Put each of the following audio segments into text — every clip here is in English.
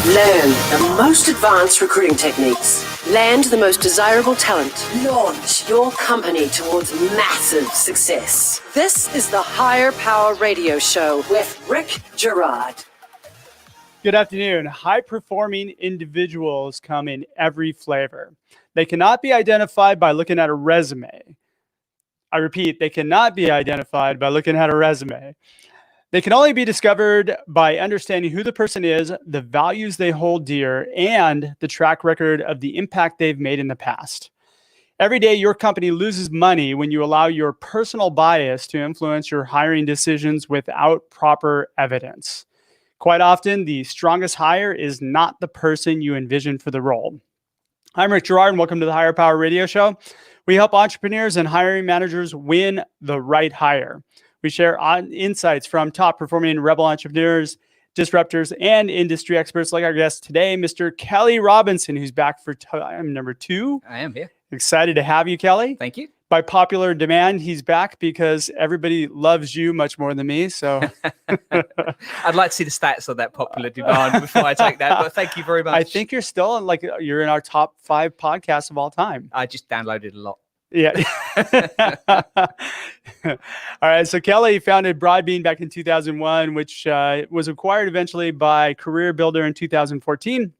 Learn the most advanced recruiting techniques. Land the most desirable talent. Launch your company towards massive success. This is the Higher Power Radio Show with Rick Girard. Good afternoon. High-performing individuals come in every flavor. They cannot be identified by looking at a resume. I repeat, they cannot be identified by looking at a resume. They can only be discovered by understanding who the person is, the values they hold dear, and the track record of the impact they've made in the past. Every day, your company loses money when you allow your personal bias to influence your hiring decisions without proper evidence. Quite often, the strongest hire is not the person you envision for the role. I'm Rick Girard, and welcome to the Higher Power Radio Show. We help entrepreneurs and hiring managers win the right hire. We share insights from top-performing rebel entrepreneurs, disruptors, and industry experts like our guest today, Mr. Kelly Robinson, who's back for time number 2. I am here. Excited to have you, Kelly. Thank you. By popular demand, he's back because everybody loves you much more than me. So I'd like to see the stats of that popular demand before I take that, but thank you very much. I think you're still you're in our top 5 podcasts of all time. I just downloaded a lot. Yeah. All right. So Kelly founded Broadbean back in 2001, which was acquired eventually by Career Builder in 2014.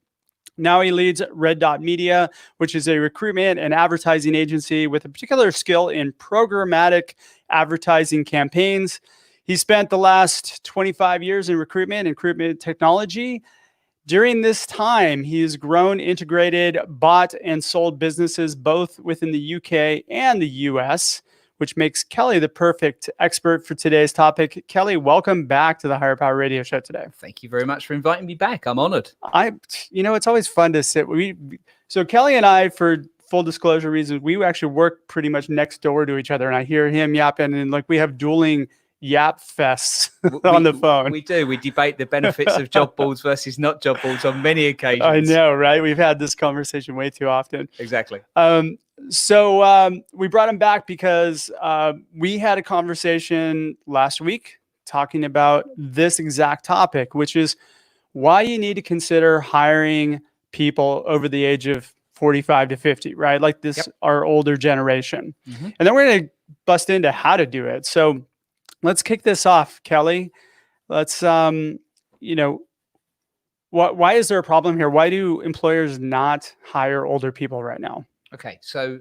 Now he leads Red Dot Media, which is a recruitment and advertising agency with a particular skill in programmatic advertising campaigns. He spent the last 25 years in recruitment and recruitment technology. During this time, he has grown, integrated, bought, and sold businesses both within the UK and the US, which makes Kelly the perfect expert for today's topic. Kelly, welcome back to the Higher Power Radio Show today. Thank you very much for inviting me back. I'm honored. It's always fun to sit. So Kelly and I, for full disclosure reasons, we actually work pretty much next door to each other, and I hear him yapping, and we have dueling yap fests on the phone. We do. We debate the benefits of job boards versus not job boards on many occasions. I know, right? We've had this conversation way too often. Exactly. So we brought him back because we had a conversation last week talking about this exact topic, which is why you need to consider hiring people over the age of 45 to 50, right? Like this, yep. Our older generation. Mm-hmm. And then we're going to bust into how to do it. So let's kick this off, Kelly. Let's, why is there a problem here? Why do employers not hire older people right now? Okay, so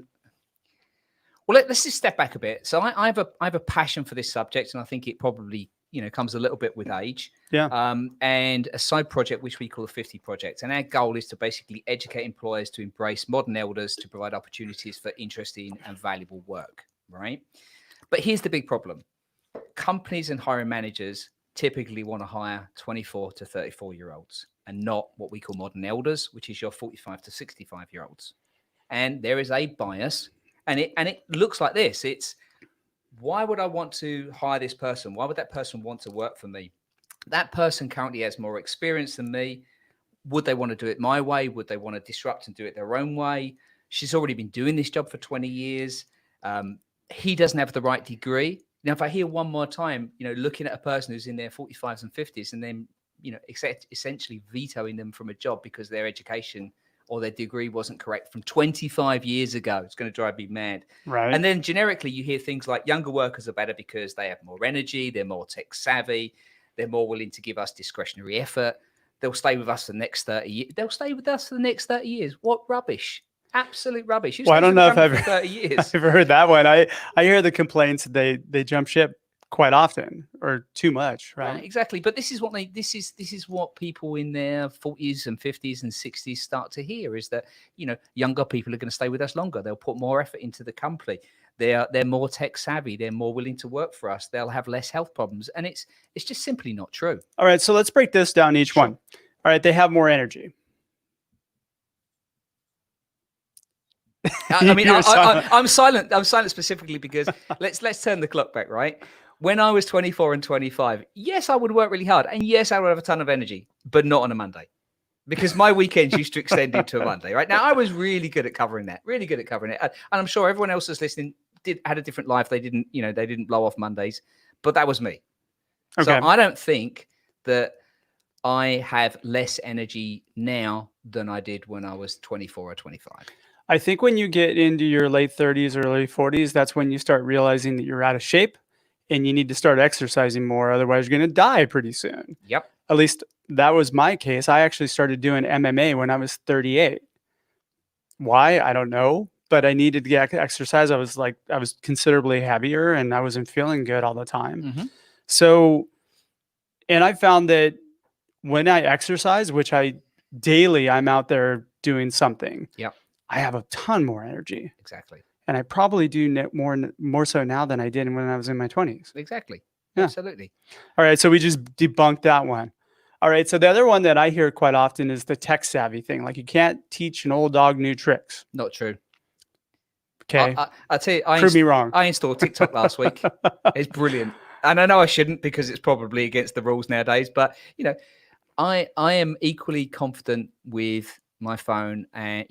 let's just step back a bit. So I have a passion for this subject, and I think it probably comes a little bit with age. Yeah. And a side project which we call the 50 Project, and our goal is to basically educate employers to embrace modern elders to provide opportunities for interesting and valuable work. Right. But here's the big problem: companies and hiring managers typically want to hire 24 to 34-year-olds, and not what we call modern elders, which is your 45 to 65-year-olds. And there is a bias, and it looks like this. It's, why would I want to hire this person? Why would that person want to work for me? That person currently has more experience than me. Would they want to do it my way? Would they want to disrupt and do it their own way? She's already been doing this job for 20 years. He doesn't have the right degree. Now, if I hear one more time, looking at a person who's in their 45s and 50s and then, essentially vetoing them from a job because their education or their degree wasn't correct from 25 years ago, it's going to drive me mad. Right. And then generically, you hear things like younger workers are better because they have more energy, they're more tech savvy, they're more willing to give us discretionary effort. They'll stay with us for the next 30 years. They'll stay with us for the next 30 years. What rubbish. Absolute rubbish. Well, I don't know if I've 30 years. I've heard that one. I hear the complaints that they jump ship quite often or too much, right? Exactly. But this is what people in their 40s and 50s and 60s start to hear, is that younger people are going to stay with us longer. They'll put more effort into the company. They're more tech savvy. They're more willing to work for us. They'll have less health problems, and it's just simply not true. All right, so let's break this down each one. All right, they have more energy. I'm silent. I'm silent specifically because let's turn the clock back, right? When I was 24 and 25, yes, I would work really hard, and yes, I would have a ton of energy, but not on a Monday, because my weekends used to extend into a Monday. Right now, I was really good at covering that, and I'm sure everyone else that's listening had a different life. They didn't blow off Mondays, but that was me. Okay. So I don't think that I have less energy now than I did when I was 24 or 25. I think when you get into your late 30s or early 40s, that's when you start realizing that you're out of shape and you need to start exercising more. Otherwise, you're going to die pretty soon. Yep. At least that was my case. I actually started doing MMA when I was 38. Why? I don't know. But I needed to get exercise. I was considerably heavier and I wasn't feeling good all the time. Mm-hmm. So, and I found that when I exercise, which I'm out there doing something. Yep. I have a ton more energy. Exactly. And I probably do more so now than I did when I was in my 20s. Exactly. Yeah. Absolutely. All right. So we just debunked that one. All right. So the other one that I hear quite often is the tech savvy thing. Like you can't teach an old dog new tricks. Not true. Okay. I'll tell you, Prove me wrong. I installed TikTok last week. It's brilliant. And I know I shouldn't because it's probably against the rules nowadays. But, I am equally confident with my phone. And,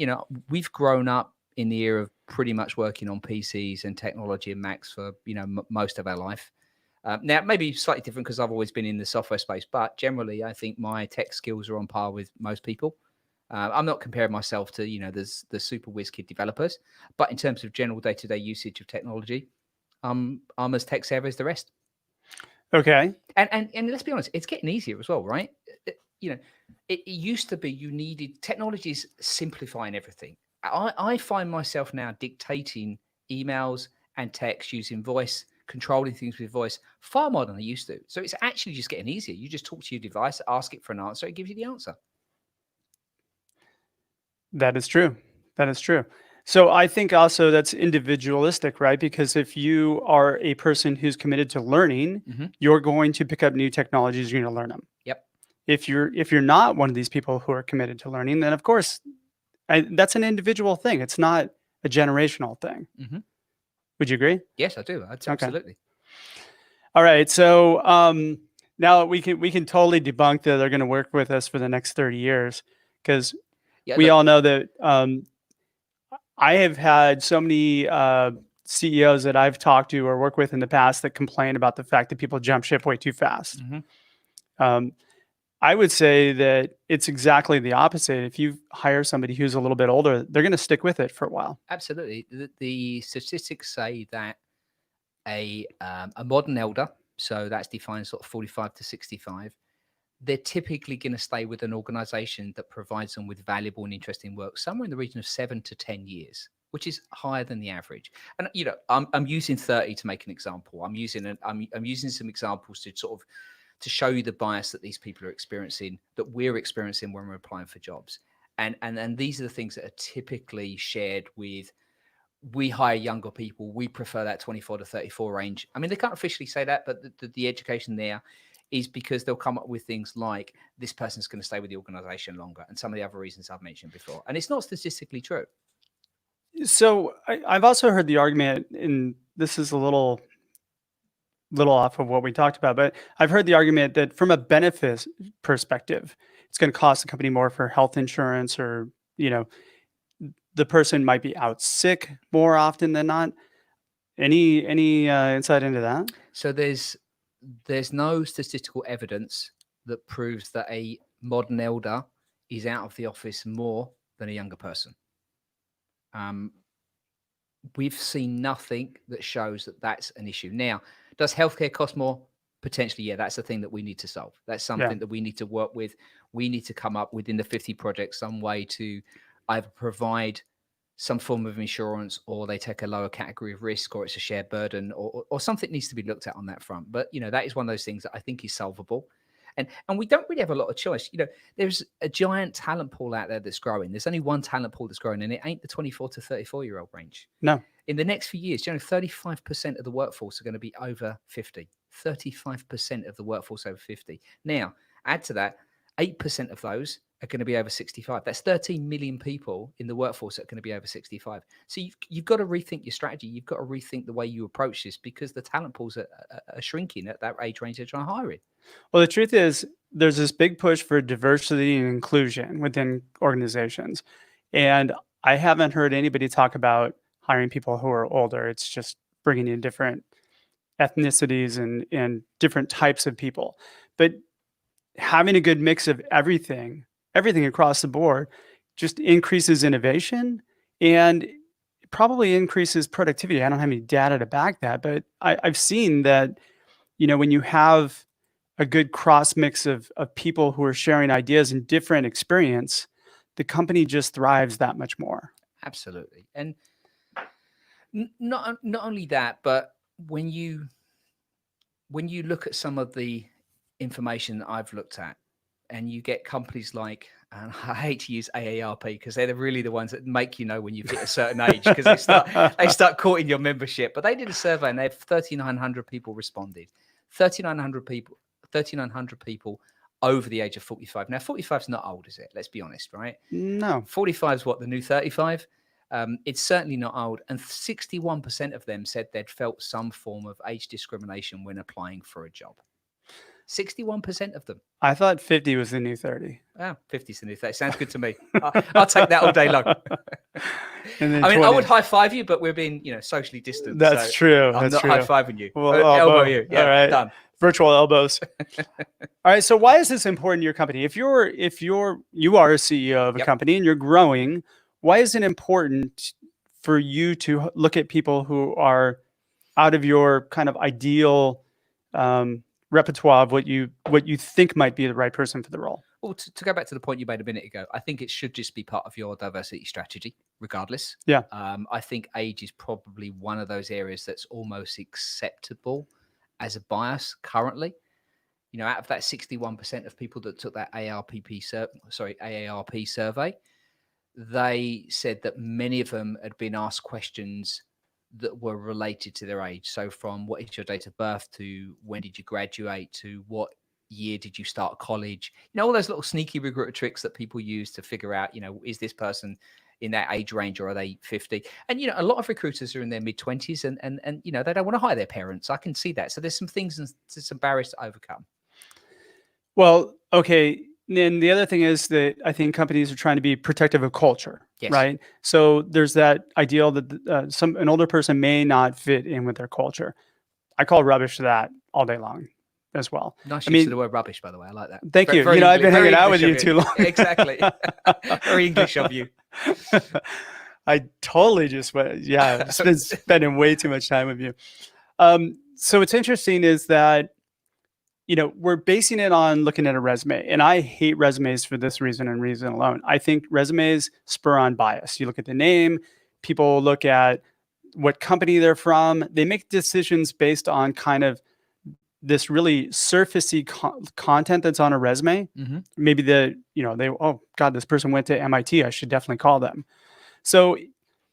we've grown up in the era of pretty much working on PCs and technology and Macs for, most of our life. Now, maybe slightly different because I've always been in the software space. But generally, I think my tech skills are on par with most people. I'm not comparing myself to, the super whiz kid developers. But in terms of general day-to-day usage of technology, I'm as tech savvy as the rest. Okay. And let's be honest, it's getting easier as well, right? It used to be you needed technology's simplifying everything. I find myself now dictating emails and text using voice, controlling things with voice far more than I used to. So it's actually just getting easier. You just talk to your device, ask it for an answer, it gives you the answer. That is true. That is true. So I think also that's individualistic, right? Because if you are a person who's committed to learning, you're going to pick up new technologies, you're going to learn them. Yep. If you're not one of these people who are committed to learning, then of course that's an individual thing. It's not a generational thing. Mm-hmm. Would you agree? Yes, I do. Absolutely. Okay. All right. So now we can totally debunk that they're going to work with us for the next 30 years because we all know that I have had so many CEOs that I've talked to or worked with in the past that complain about the fact that people jump ship way too fast. Mm-hmm. I would say that it's exactly the opposite. If you hire somebody who's a little bit older, they're going to stick with it for a while. Absolutely. The statistics say that a modern elder, so that's defined sort of 45 to 65, they're typically going to stay with an organization that provides them with valuable and interesting work somewhere in the region of 7 to 10 years, which is higher than the average. And, I'm using 30 to make an example. I'm using some examples to sort of to show you the bias that these people are experiencing, that we're experiencing when we're applying for jobs. And these are the things that are typically shared with, we hire younger people. We prefer that 24 to 34 range. I mean, they can't officially say that, but the education there is because they'll come up with things like this person's going to stay with the organization longer and some of the other reasons I've mentioned before. And it's not statistically true. So I've also heard the argument, and this is a little off of what we talked about, but I've heard the argument that from a benefits perspective, it's going to cost the company more for health insurance, or, the person might be out sick more often than not. Any insight into that? So there's no statistical evidence that proves that a modern elder is out of the office more than a younger person. We've seen nothing that shows that that's an issue. Now, does healthcare cost more? Potentially, yeah, that's the thing that we need to solve. That's something that we need to work with. We need to come up within the 50 projects some way to either provide some form of insurance, or they take a lower category of risk, or it's a shared burden, or something needs to be looked at on that front. But, that is one of those things that I think is solvable. And we don't really have a lot of choice. There's a giant talent pool out there that's growing. There's only one talent pool that's growing, and it ain't the 24 to 34-year-old range. No. In the next few years, 35% of the workforce are going to be over 50. 35% of the workforce over 50. Now, add to that, 8% of those are going to be over 65. That's 13 million people in the workforce that are going to be over 65. So you've got to rethink your strategy. You've got to rethink the way you approach this, because the talent pools are shrinking at that age range they're trying to hire in. Well, the truth is there's this big push for diversity and inclusion within organizations. And I haven't heard anybody talk about hiring people who are older. It's just bringing in different ethnicities and different types of people. But having a good mix of everything across the board just increases innovation and probably increases productivity. I don't have any data to back that, but I've seen that, when you have a good cross mix of people who are sharing ideas and different experience, the company just thrives that much more. Absolutely. And not only that, but when you look at some of the information that I've looked at, and you get companies like, and I hate to use AARP because they're really the ones that make you know when you've hit a certain age, because they start courting your membership. But they did a survey and they have 3,900 people responded. 3,900 people over the age of 45. Now, 45 is not old, is it? Let's be honest, right? No. 45 is what, the new 35? It's certainly not old. And 61% of them said they'd felt some form of age discrimination when applying for a job. 61% of them. I thought 50 was the new 30. Oh, 50 is the new 30. Sounds good to me. I'll take that all day long. And then I mean, 20. I would high five you, but we're being, socially distant. That's so true. I'm That's not true. high fiving you. Well, elbow you. Yeah, all right. done. Virtual elbows. All right. So why is this important to your company? If you are a CEO of a company and you're growing, why is it important for you to look at people who are out of your kind of ideal repertoire of what you think might be the right person for the role? Well, to go back to the point you made a minute ago, I think it should just be part of your diversity strategy, regardless. Yeah. I think age is probably one of those areas that's almost acceptable as a bias currently. Out of that 61% of people that took that AARP survey, they said that many of them had been asked questions that were related to their age. So from what is your date of birth to when did you graduate to what year did you start college? All those little sneaky recruiter tricks that people use to figure out, is this person in that age range or are they 50? And, a lot of recruiters are in their mid-20s and they don't want to hire their parents. I can see that. So there's some things and some barriers to overcome. Well, okay. And the other thing is that I think companies are trying to be protective of culture, right? So there's that ideal that an older person may not fit in with their culture. I call rubbish to that all day long as well. Nice use of the word rubbish, by the way. I like that. Thank you. I've been hanging out with you too long. Exactly. Very English of you. I totally just went, been spending way too much time with you. So what's interesting is that, we're basing it on looking at a resume, and I hate resumes for this reason and reason alone. I think resumes spur on bias. You look at the name, people look at what company they're from. They make decisions based on kind of this really surfacey content that's on a resume. Mm-hmm. Maybe this person went to MIT. I should definitely call them. So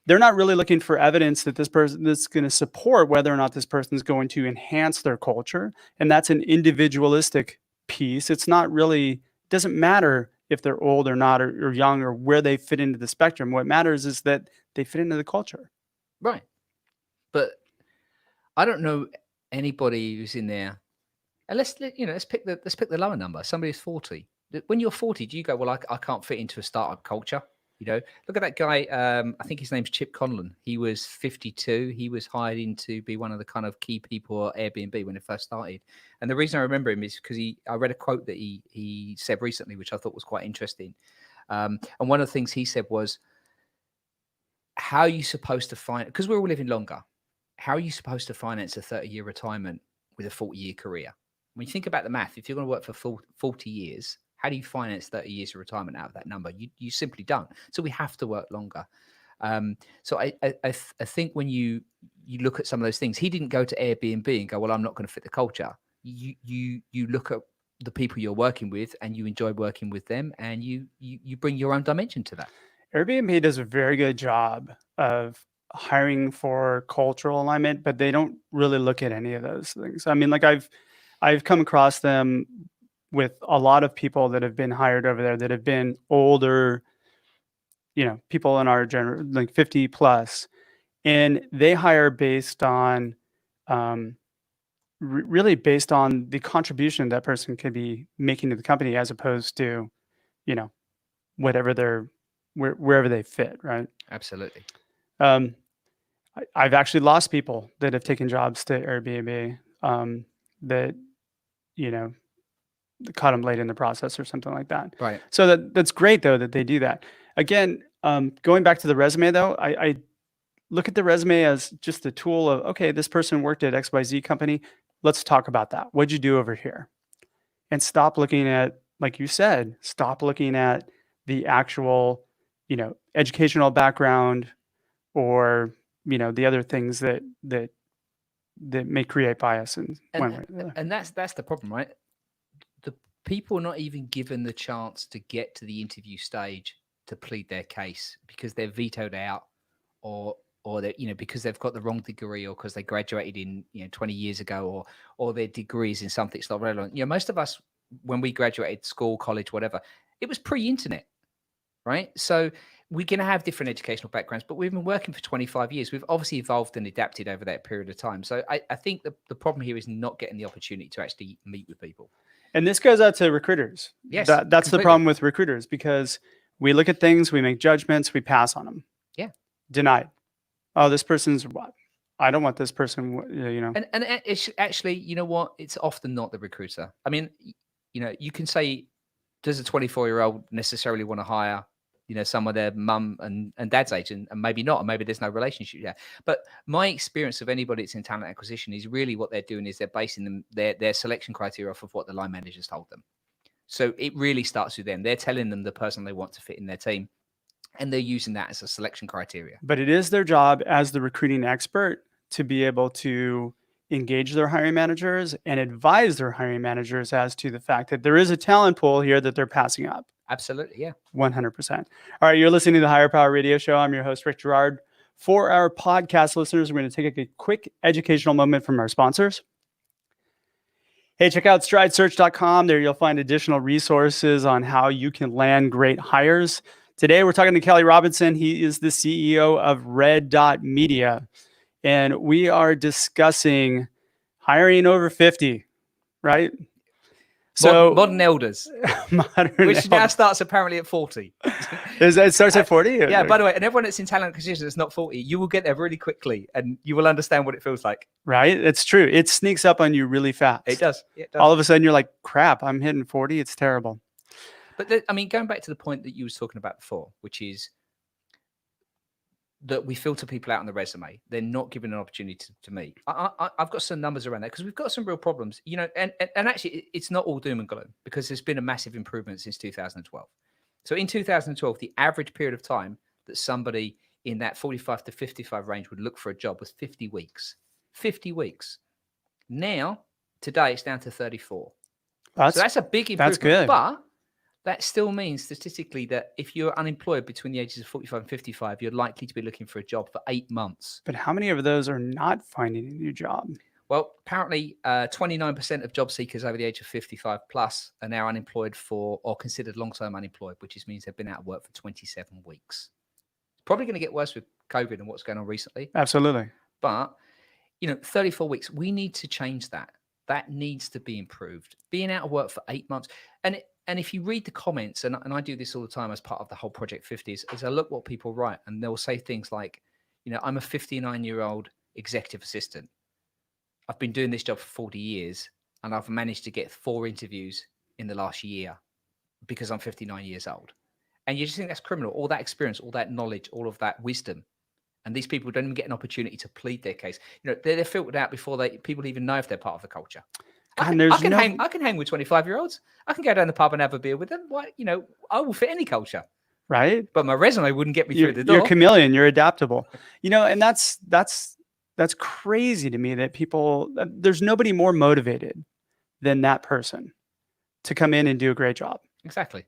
they're not really looking for evidence that this person is going to support whether or not this person is going to enhance their culture. And that's an individualistic piece. It's not really, doesn't matter if they're old or not, or young, or where they fit into the spectrum. What matters is that they fit into the culture. Right. But I don't know anybody who's in there. And let's pick the lower number. Somebody who's 40. When you're 40, do you go, well, I can't fit into a startup culture? Look at that guy. I think his name's Chip Conlon. He was 52. He was hired in to be one of the kind of key people at Airbnb when it first started. And the reason I remember him is because I read a quote that he said recently, which I thought was quite interesting. And one of the things he said was, how are you supposed to because we're all living longer, how are you supposed to finance a 30-year retirement with a 40-year career? When you think about the math, if you're going to work for 40 years, how do you finance 30 years of retirement out of that number? You simply don't. So we have to work longer. So I think when you look at some of those things, he didn't go to Airbnb and go, well, I'm not going to fit the culture. You look at the people you're working with and you enjoy working with them, and you bring your own dimension to that. Airbnb does a very good job of hiring for cultural alignment, but they don't really look at any of those things. I mean, like I've come across them with a lot of people that have been hired over there that have been older, people in our generation, like 50 plus, and they hire based on, really based on the contribution that person could be making to the company, as opposed to, wherever they fit, right? Absolutely. I've actually lost people that have taken jobs to Airbnb, that, caught them late in the process or something like that. Right. So that's great though that they do that. Again, going back to the resume though, I look at the resume as just a tool of, okay, this person worked at XYZ company. Let's talk about that. What'd you do over here? And stop looking at, like you said, stop looking at the actual, educational background or, the other things that may create bias in one way or the other. And that's the problem, right? The people are not even given the chance to get to the interview stage to plead their case because they're vetoed out or they because they've got the wrong degree or because they graduated in 20 years ago or their degrees in something that's not relevant. Most of us when we graduated school, college, whatever, it was pre-internet, right? So we're going to have different educational backgrounds, but we've been working for 25 years. We've obviously evolved and adapted over that period of time. So I think the problem here is not getting the opportunity to actually meet with people. And this goes out to recruiters. Yes, that's completely. the problem with recruiters because we look at things, we make judgments, we pass on them. Yeah. Denied. Oh, this person's what? I don't want this person, And it's actually, you know what? It's often not the recruiter. I mean, you can say, does a 24-year-old necessarily want to hire, some of their mum and dad's age, and maybe not, and maybe there's no relationship there. But my experience of anybody that's in talent acquisition is really what they're doing is they're basing their selection criteria off of what the line managers told them. So it really starts with them. They're telling them the person they want to fit in their team, and they're using that as a selection criteria. But it is their job as the recruiting expert to be able to engage their hiring managers and advise their hiring managers as to the fact that there is a talent pool here that they're passing up. Absolutely, yeah. 100%. All right, you're listening to the Higher Power Radio Show. I'm your host, Rick Girard. For our podcast listeners, we're going to take a quick educational moment from our sponsors. Hey, check out stridesearch.com. There you'll find additional resources on how you can land great hires. Today, we're talking to Kelly Robinson. He is the CEO of Red Dot Media. And we are discussing hiring over 50, right? So modern elders, which now elders. starts apparently at 40. It starts at 40? Yeah, by the way, and everyone that's in talent acquisition that's not 40, you will get there really quickly and you will understand what it feels like. Right? It's true. It sneaks up on you really fast. It does. It does. All of a sudden, you're like, crap, I'm hitting 40. It's terrible. But going back to the point that you was talking about before, which is that we filter people out on the resume. They're not given an opportunity to meet. I've got some numbers around that because we've got some real problems, and actually it's not all doom and gloom because there's been a massive improvement since 2012. So in 2012, the average period of time that somebody in that 45 to 55 range would look for a job was 50 weeks. 50 weeks. Now, today, it's down to 34. So that's a big improvement. That's good. But that still means statistically that if you're unemployed between the ages of 45 and 55, you're likely to be looking for a job for 8 months. But how many of those are not finding a new job? Well, apparently 29% of job seekers over the age of 55 plus are now unemployed or considered long-term unemployed, which means they've been out of work for 27 weeks. It's probably going to get worse with COVID and what's going on recently. Absolutely. But, 34 weeks, we need to change that. That needs to be improved. Being out of work for 8 months. And if you read the comments, and I do this all the time as part of the whole Project 50, is I look what people write and they'll say things like, I'm a 59-year-old executive assistant. I've been doing this job for 40 years and I've managed to get 4 interviews in the last year because I'm 59 years old. And you just think that's criminal, all that experience, all that knowledge, all of that wisdom. And these people don't even get an opportunity to plead their case. They're filtered out before people even know if they're part of the culture. I can hang with 25-year-olds. I can go down the pub and have a beer with them. Why, I will fit any culture. Right. But my resume wouldn't get me through the door. You're a chameleon. You're adaptable. And that's crazy to me that there's nobody more motivated than that person to come in and do a great job. Exactly.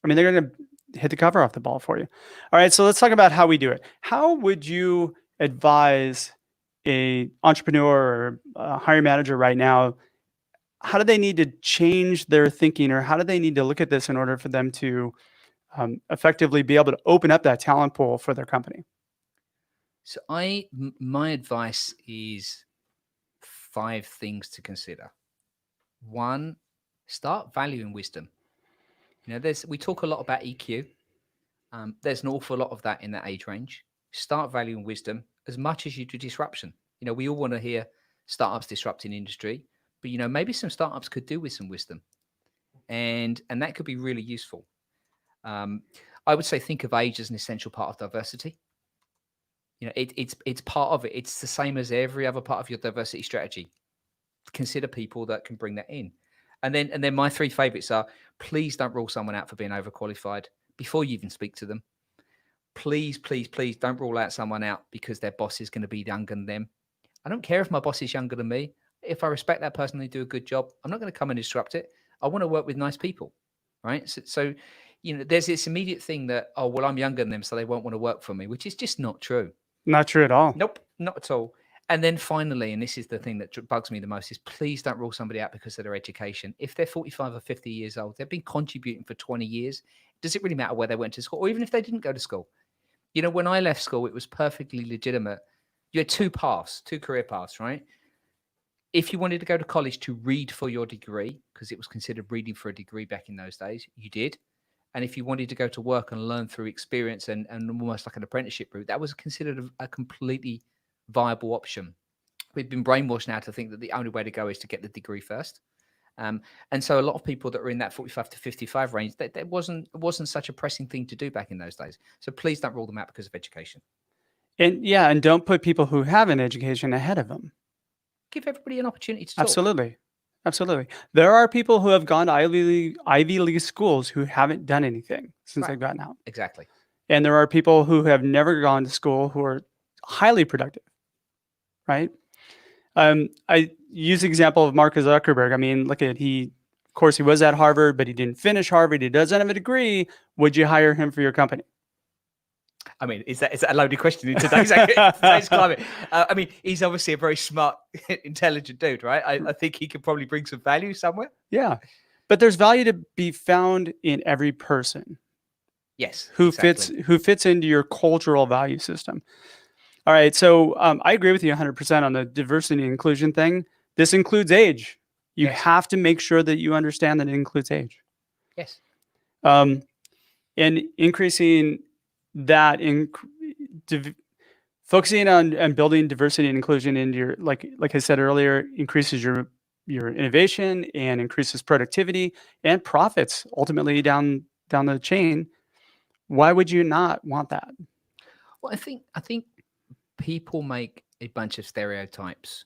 I mean, they're going to hit the cover off the ball for you. All right. So let's talk about how we do it. How would you advise a entrepreneur or a hiring manager right now? How do they need to change their thinking, or how do they need to look at this in order for them to effectively be able to open up that talent pool for their company? So my advice is 5 things to consider. 1, start valuing wisdom. We talk a lot about EQ. There's an awful lot of that in that age range. Start valuing wisdom as much as you do disruption. We all want to hear startups disrupting industry. But, maybe some startups could do with some wisdom. and that could be really useful. I would say think of age as an essential part of diversity. It's part of it. It's the same as every other part of your diversity strategy. Consider people that can bring that in. And then my three favorites are: please don't rule someone out for being overqualified before you even speak to them. Please, please, please don't rule out someone out because their boss is going to be younger than them. I don't care if my boss is younger than me. If I respect that person and they do a good job, I'm not going to come and disrupt it. I want to work with nice people, right? So there's this immediate thing that, oh, well, I'm younger than them, so they won't want to work for me, which is just not true. Not true at all. Nope, not at all. And then finally, and this is the thing that bugs me the most, is please don't rule somebody out because of their education. If they're 45 or 50 years old, they've been contributing for 20 years. Does it really matter where they went to school? Or even if they didn't go to school? When I left school, it was perfectly legitimate. You had two career paths, right? If you wanted to go to college to read for your degree, because it was considered reading for a degree back in those days, you did. And if you wanted to go to work and learn through experience and almost like an apprenticeship route, that was considered a completely viable option. We've been brainwashed now to think that the only way to go is to get the degree first. And so a lot of people that are in that 45 to 55 range, that wasn't such a pressing thing to do back in those days. So please don't rule them out because of education. And don't put people who have an education ahead of them. Give everybody an opportunity to talk. Absolutely. There are people who have gone to Ivy League schools who haven't done anything since they've gotten out. Exactly. And there are people who have never gone to school who are highly productive, right? I use the example of Mark Zuckerberg. I mean, look at he was at Harvard, but he didn't finish Harvard. He doesn't have a degree. Would you hire him for your company? I mean, is that a loaded question in today's climate? I mean, he's obviously a very smart, intelligent dude, right? I think he could probably bring some value somewhere. Yeah, but there's value to be found in every person. Yes, who fits into your cultural value system. All right, so I agree with you 100% on the diversity and inclusion thing. This includes age. You have to make sure that you understand that it includes age. Yes. And increasing that focusing on building diversity and inclusion into your, like I said earlier, increases your innovation and increases productivity and profits ultimately down the chain. Why would you not want that? Well, I think people make a bunch of stereotypes.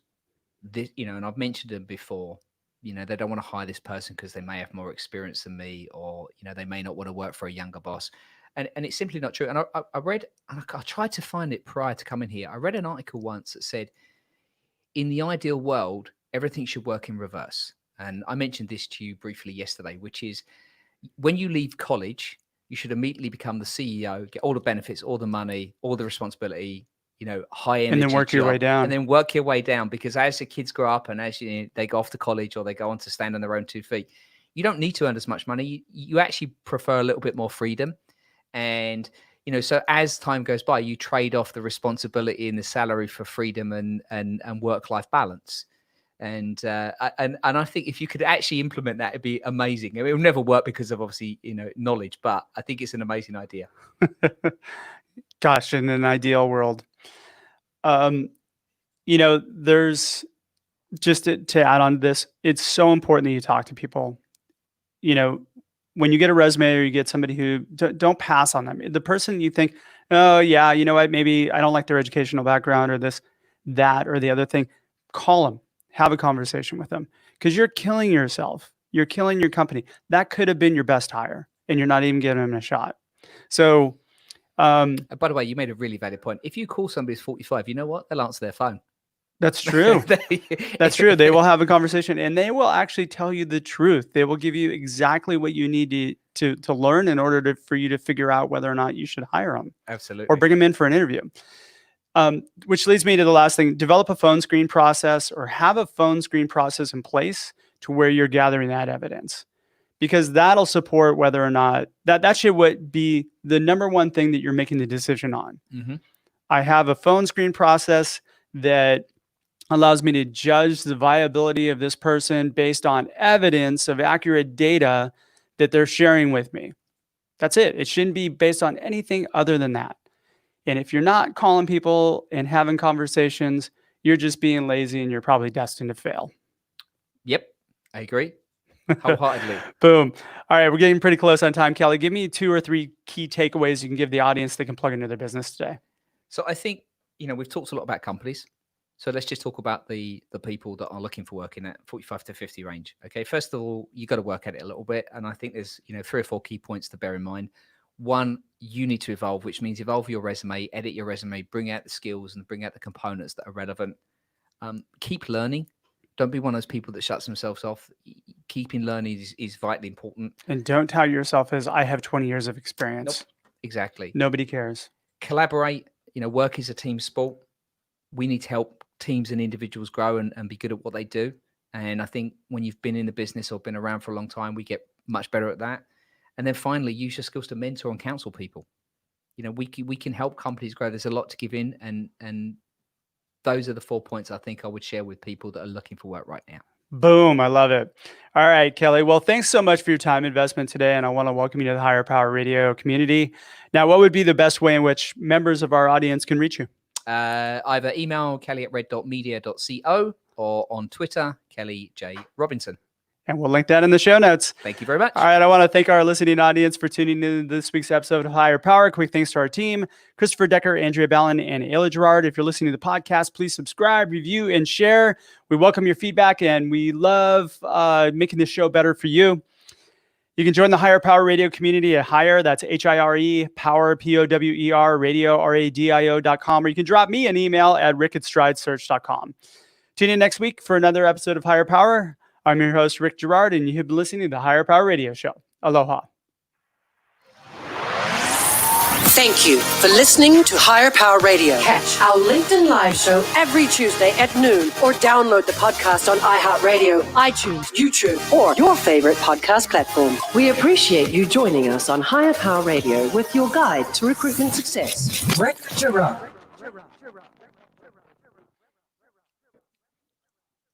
And I've mentioned them before. They don't want to hire this person because they may have more experience than me, or they may not want to work for a younger boss. And it's simply not true. And I read, and I tried to find it prior to coming here. I read an article once that said, in the ideal world, everything should work in reverse. And I mentioned this to you briefly yesterday, which is when you leave college, you should immediately become the CEO, get all the benefits, all the money, all the responsibility, high energy, and then work your way down. And then work your way down, because as the kids grow up and as they go off to college or they go on to stand on their own 2 feet, you don't need to earn as much money. You actually prefer a little bit more freedom. And, so as time goes by, you trade off the responsibility and the salary for freedom and work-life balance. And I think if you could actually implement that, it'd be amazing. It will never work because of obviously, knowledge, but I think it's an amazing idea. Gosh, in an ideal world, there's just to add on to this, it's so important that you talk to people. When you get a resume or you get somebody who don't pass on them, the person you think, oh yeah, you know what, maybe I don't like their educational background or this, that, or the other thing, call them, have a conversation with them, because you're killing yourself. You're killing your company. That could have been your best hire and you're not even giving them a shot. So, by the way, you made a really valid point. If you call somebody who's 45, you know what? They'll answer their phone. That's true. That's true. They will have a conversation and they will actually tell you the truth. They will give you exactly what you need to learn in order for you to figure out whether or not you should hire them. Absolutely. Or bring them in for an interview. Which leads me to the last thing. Develop a phone screen process, or have a phone screen process in place to where you're gathering that evidence. Because that'll support whether or not that should be the number one thing that you're making the decision on. Mm-hmm. I have a phone screen process that allows me to judge the viability of this person based on evidence of accurate data that they're sharing with me. That's it. It shouldn't be based on anything other than that. And if you're not calling people and having conversations, you're just being lazy and you're probably destined to fail. Yep, I agree. Wholeheartedly. Boom. All right, we're getting pretty close on time. Kelly, give me 2 or 3 key takeaways you can give the audience that can plug into their business today. So I think, we've talked a lot about companies. So let's just talk about the people that are looking for work in that 45 to 50 range. Okay. First of all, you got to work at it a little bit. And I think there's, 3 or 4 key points to bear in mind. One, you need to evolve, which means evolve your resume, edit your resume, bring out the skills and bring out the components that are relevant. Keep learning. Don't be one of those people that shuts themselves off. Keeping learning is vitally important. And don't tout yourself as I have 20 years of experience. Nope. Exactly. Nobody cares. Collaborate. Work is a team sport. We need to help teams and individuals grow and be good at what they do. And I think when you've been in the business or been around for a long time, we get much better at that. And then finally, use your skills to mentor and counsel people. We can help companies grow. There's a lot to give in. And those are the 4 points I think I would share with people that are looking for work right now. Boom. I love it. All right, Kelly. Well, thanks so much for your time investment today. And I want to welcome you to the Higher Power Radio community. Now, what would be the best way in which members of our audience can reach you? Either email kelly@red.media.co or on Twitter, Kelly J. Robinson. And we'll link that in the show notes. Thank you very much. All right. I want to thank our listening audience for tuning in to this week's episode of Higher Power. Quick thanks to our team, Christopher Decker, Andrea Ballin, and Ayla Gerard. If you're listening to the podcast, please subscribe, review, and share. We welcome your feedback, and we love making this show better for you. You can join the Higher Power Radio community at Higher. That's HIRE, Power, POWER, Radio, RADIO.com. Or you can drop me an email at rick@stridesearch.com. Tune in next week for another episode of Higher Power. I'm your host, Rick Gerard, and you have been listening to the Higher Power Radio Show. Aloha. Thank you for listening to Higher Power Radio. Catch our LinkedIn Live show every Tuesday at noon or download the podcast on iHeartRadio, iTunes, YouTube, or your favorite podcast platform. We appreciate you joining us on Higher Power Radio with your guide to recruitment success, Rick Gerard.